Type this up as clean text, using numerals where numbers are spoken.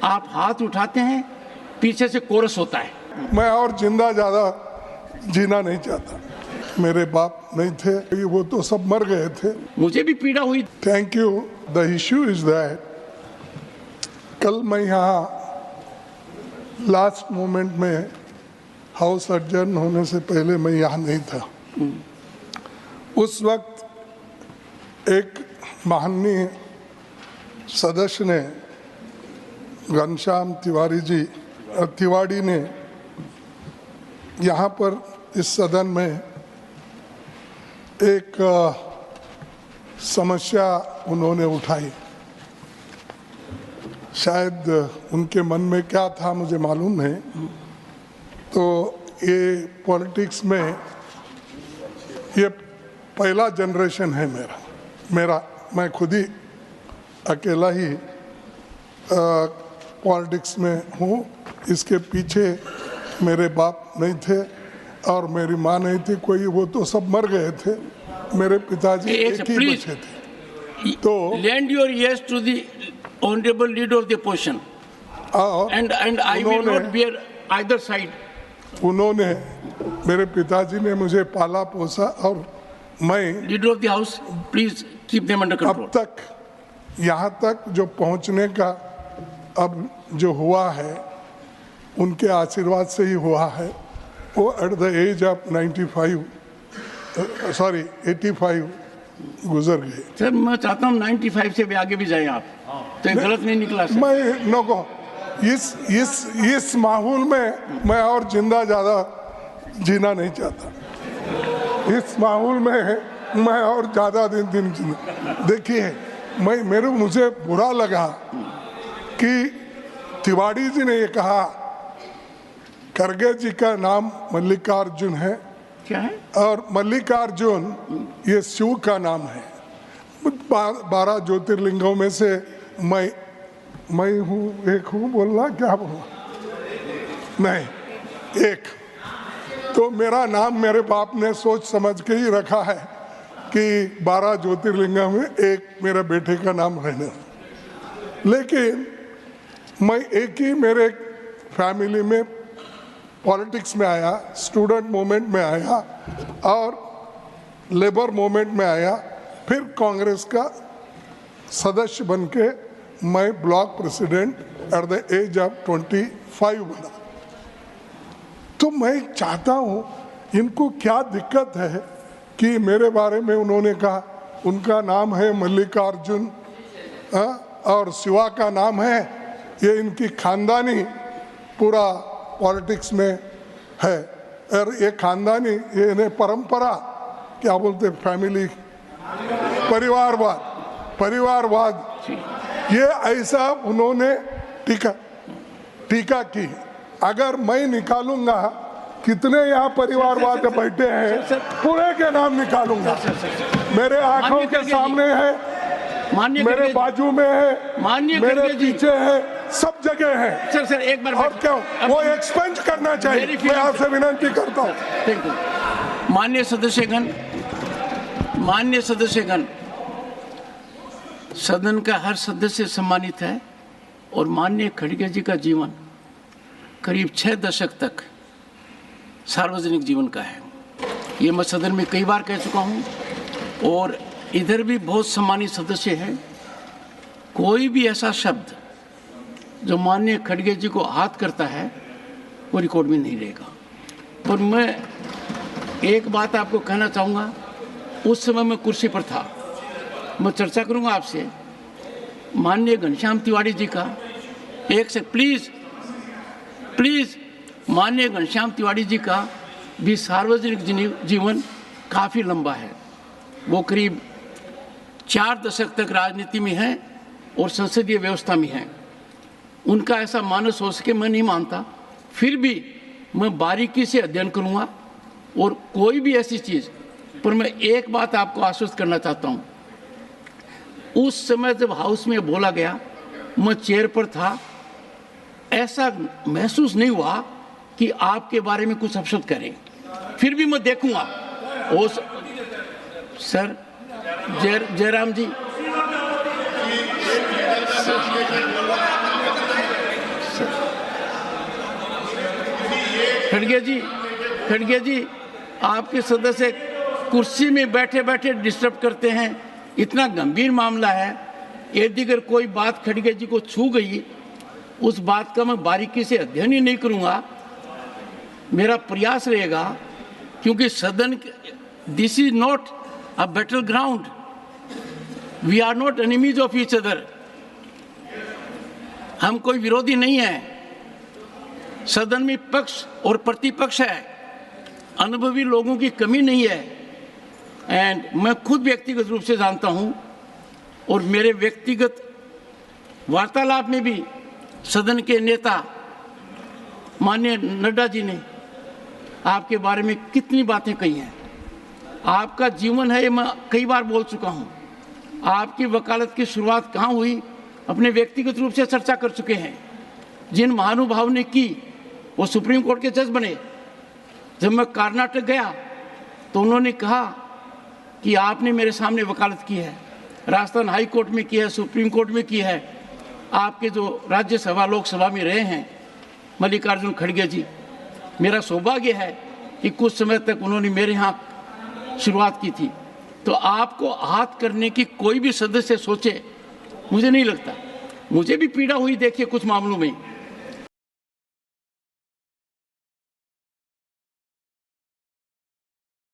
आप हाथ उठाते हैं, पीछे से कोरस होता है। मैं और जिंदा ज़्यादा जीना नहीं चाहता। मेरे बाप नहीं थे, वो तो सब मर गए थे। मुझे भी पीड़ा हुई। Thank you. The issue is that कल मैं यहाँ लास्ट मोमेंट में हाउस एडजर्न होने से पहले मैं यहाँ नहीं था। उस वक्त एक माननीय सदस्य ने, घनश्याम तिवाड़ी ने यहाँ पर इस सदन में एक समस्या उन्होंने उठाई। शायद उनके मन में क्या था मुझे मालूम नहीं। तो ये पॉलिटिक्स में ये पहला जनरेशन है मेरा मैं खुद ही अकेला ही पॉलिटिक्स में हूँ। इसके पीछे मेरे बाप नहीं थे और मेरी माँ नहीं थी कोई, वो तो सब मर गए थे। मेरे पिताजी एक ही बचे थे। तो lend your ears to the honorable leader of the opposition, and I will not bear either side. उन्होंने, मेरे पिताजी ने मुझे पाला पोसा और मैं leader of the house, please keep them under control. अब तक यहाँ तक जो पहुँचने का अब जो हुआ है उनके आशीर्वाद से ही हुआ है। वो एट द एज ऑफ 85 गुजर गए। सर मैं चाहता हूँ 95 से भी आगे भी जाए आप, तो गलत नहीं निकला सर। मैं नो इस माहौल में मैं और जिंदा ज़्यादा जीना नहीं चाहता। इस माहौल में मैं और ज़्यादा दिन देखिए, मुझे बुरा लगा कि तिवाड़ी जी ने ये कहा खड़गे जी का नाम मल्लिकार्जुन है। क्या है? और मल्लिकार्जुन ये शिव का नाम है। 12 ज्योतिर्लिंगों में से मैं हूँ, एक हूँ बोलना, क्या बोलना, नहीं एक। तो मेरा नाम मेरे बाप ने सोच समझ के ही रखा है कि 12 ज्योतिर्लिंगों में एक मेरे बेटे का नाम रहना। लेकिन मैं एक ही मेरे फैमिली में पॉलिटिक्स में आया, स्टूडेंट मूवमेंट में आया और लेबर मूवमेंट में आया, फिर कांग्रेस का सदस्य बनके मैं block president at the age of 25 बना। तो मैं चाहता हूँ, इनको क्या दिक्कत है कि मेरे बारे में उन्होंने कहा उनका नाम है मल्लिकार्जुन और शिवा का नाम है, ये इनकी खानदानी पूरा पॉलिटिक्स में है। और ये खानदानी, ये इन्हें परंपरा क्या बोलते, फैमिली परिवारवाद ये ऐसा उन्होंने टीका की। अगर मैं निकालूंगा कितने यहाँ परिवारवाद बैठे हैं, पूरे के नाम निकालूंगा। मेरे आंखों के सामने है, मेरे बाजू में है, मेरे पीछे है, सब जगह है। सर एक बार और क्यों वो एक्सपेंड करना चाहिए, मैं आपसे विनती करता हूँ। Thank you. माननीय सदस्यगण, सदन का हर सदस्य सम्मानित है और माननीय खड़गे जी का जीवन करीब 6 दशक तक सार्वजनिक जीवन का है। ये मैं सदन में कई बार कह चुका हूँ और इधर भी बहुत सम्मानित सदस्य हैं। कोई भी ऐसा शब्द जो माननीय खड़गे जी को आहत करता है वो रिकॉर्ड में नहीं रहेगा। और मैं एक बात आपको कहना चाहूँगा, उस समय मैं कुर्सी पर था, मैं चर्चा करूँगा आपसे माननीय घनश्याम तिवाड़ी जी का। एक से प्लीज़ माननीय घनश्याम तिवाड़ी जी का भी सार्वजनिक जीवन काफ़ी लंबा है। वो करीब 4 दशक तक राजनीति में हैं और संसदीय व्यवस्था में हैं। उनका ऐसा मानस हो सके मैं नहीं मानता, फिर भी मैं बारीकी से अध्ययन करूँगा और कोई भी ऐसी चीज़ पर मैं एक बात आपको आश्वस्त करना चाहता हूँ। उस समय जब हाउस में बोला गया, मैं चेयर पर था, ऐसा महसूस नहीं हुआ कि आपके बारे में कुछ अपशब्द करें। फिर भी मैं देखूंगा। ओ सर, जयराम जी, खड़गे जी, आपके सदस्य कुर्सी में बैठे बैठे डिस्टर्ब करते हैं। इतना गंभीर मामला है, यदि अगर कोई बात खड़गे जी को छू गई, उस बात का मैं बारीकी से अध्ययन ही नहीं करूंगा। मेरा प्रयास रहेगा, क्योंकि सदन, this is not a battle ground, we are not enemies of each other. हम कोई विरोधी नहीं है। सदन में पक्ष और प्रतिपक्ष है, अनुभवी लोगों की कमी नहीं है। एंड मैं खुद व्यक्तिगत रूप से जानता हूं, और मेरे व्यक्तिगत वार्तालाप में भी सदन के नेता माननीय नड्डा जी ने आपके बारे में कितनी बातें कही हैं। आपका जीवन है, ये मैं कई बार बोल चुका हूं। आपकी वकालत की शुरुआत कहाँ हुई, अपने व्यक्तिगत रूप से चर्चा कर चुके हैं। जिन महानुभाव ने की, वो सुप्रीम कोर्ट के जज बने। जब मैं कर्नाटक गया तो उन्होंने कहा कि आपने मेरे सामने वकालत की है, राजस्थान हाई कोर्ट में की है, सुप्रीम कोर्ट में की है। आपके जो राज्यसभा लोकसभा में रहे हैं मल्लिकार्जुन खड़गे जी, मेरा सौभाग्य है कि कुछ समय तक उन्होंने मेरे यहाँ शुरुआत की थी। तो आपको आहत करने की कोई भी सदस्य सोचे, मुझे नहीं लगता। मुझे भी पीड़ा हुई, देखिए कुछ मामलों में